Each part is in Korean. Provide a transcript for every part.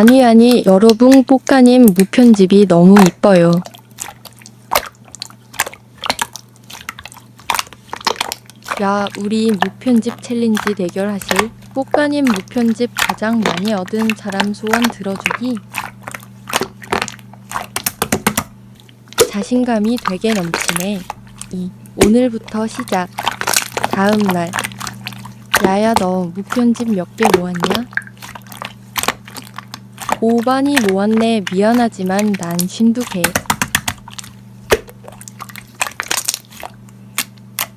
아니 여러분 뽀까님 무편집이 너무 이뻐요. 야 우리 무편집 챌린지 대결하실? 뽀까님 무편집 가장 많이 얻은 사람 소원 들어주기. 자신감이 되게 넘치네. 오늘부터 시작. 다음날. 야야 너 무편집 몇 개 모았냐? 5반이 모았네. 미안하지만 난 52개.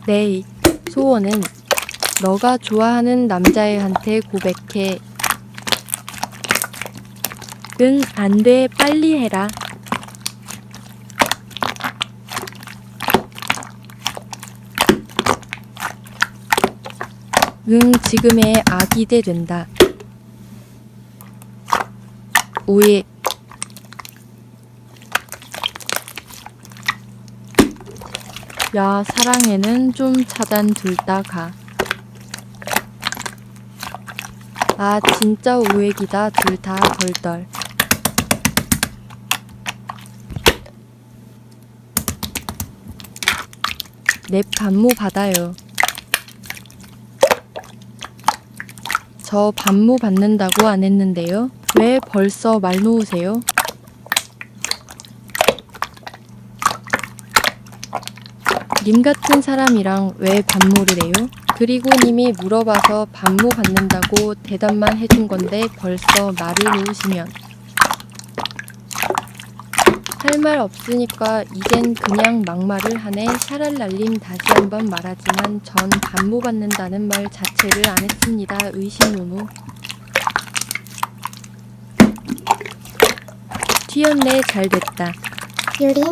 내 소원은 너가 좋아하는 남자애한테 고백해. 응, 안 돼. 빨리 해라. 응, 지금의 아기대 된다. 5일. 야, 사랑해는 좀 차단 둘 다 가. 아, 진짜 오액이다. 둘 다 덜덜. 랩 반모 받아요. 저 반모 받는다고 안 했는데요? 왜 벌써 말 놓으세요? 님 같은 사람이랑 왜 반모를 해요? 그리고 님이 물어봐서 반모 받는다고 대답만 해준 건데 벌써 말을 놓으시면 할 말 없으니까 이젠 그냥 막말을 하네. 샤랄랄님 다시 한번 말하지만 전 반모 받는다는 말 자체를 안 했습니다. 의심노노. 튀었네. 잘됐다. 유린,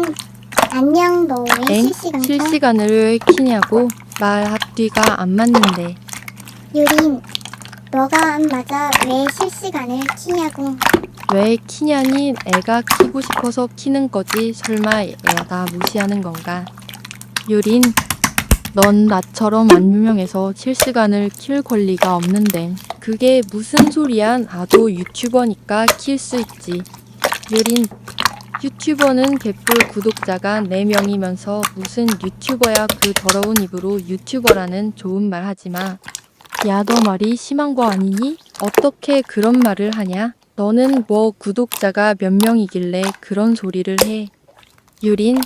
안녕. 너 왜 실시간 켜? 실시간을 왜 키냐고? 말 앞뒤가 안 맞는데. 유린, 너가 안 맞아. 왜 실시간을 키냐고. 왜 키냐니? 애가 키고 싶어서 키는 거지. 설마 애가 무시하는 건가? 유린, 넌 나처럼 안 유명해서 실시간을 킬 권리가 없는데. 그게 무슨 소리야? 나도 유튜버니까 킬 수 있지. 유린, 유튜버는 개뿔 구독자가 4명이면서 무슨 유튜버야. 그 더러운 입으로 유튜버라는 좋은 말 하지마. 야, 너 말이 심한 거 아니니? 어떻게 그런 말을 하냐? 너는 뭐 구독자가 몇 명이길래 그런 소리를 해. 유린,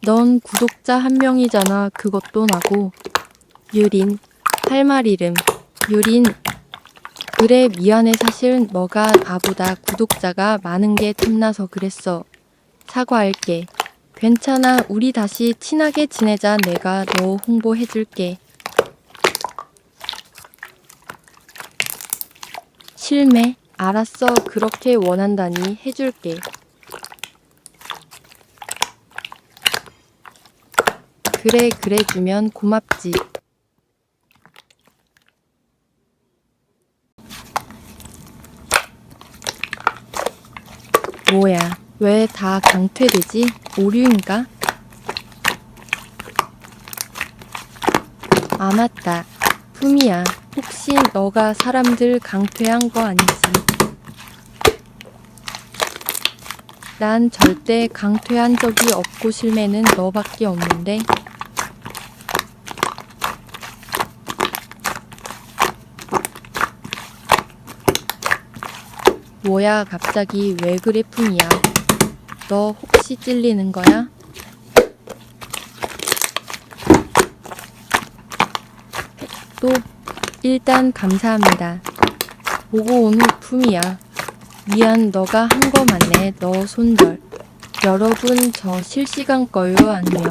넌 구독자 1명이잖아. 그것도 나고. 유린, 할 말 이름. 유린, 그래 미안해. 사실 너가 나보다 구독자가 많은 게 탐나서 그랬어. 사과할게. 괜찮아. 우리 다시 친하게 지내자. 내가 너 홍보해줄게. 실매? 알았어. 그렇게 원한다니 해줄게. 그래 주면 고맙지. 뭐야, 왜 다 강퇴되지? 오류인가? 아 맞다. 품이야. 혹시 너가 사람들 강퇴한 거 아니지? 난 절대 강퇴한 적이 없고 실매는 너밖에 없는데. 뭐야 갑자기 왜 그래 품이야? 너 혹시 찔리는 거야? 또 일단 감사합니다. 보고 온 후 품이야. 미안 너가 한 거 맞네. 너 손절. 여러분 저 실시간 거요 안녕.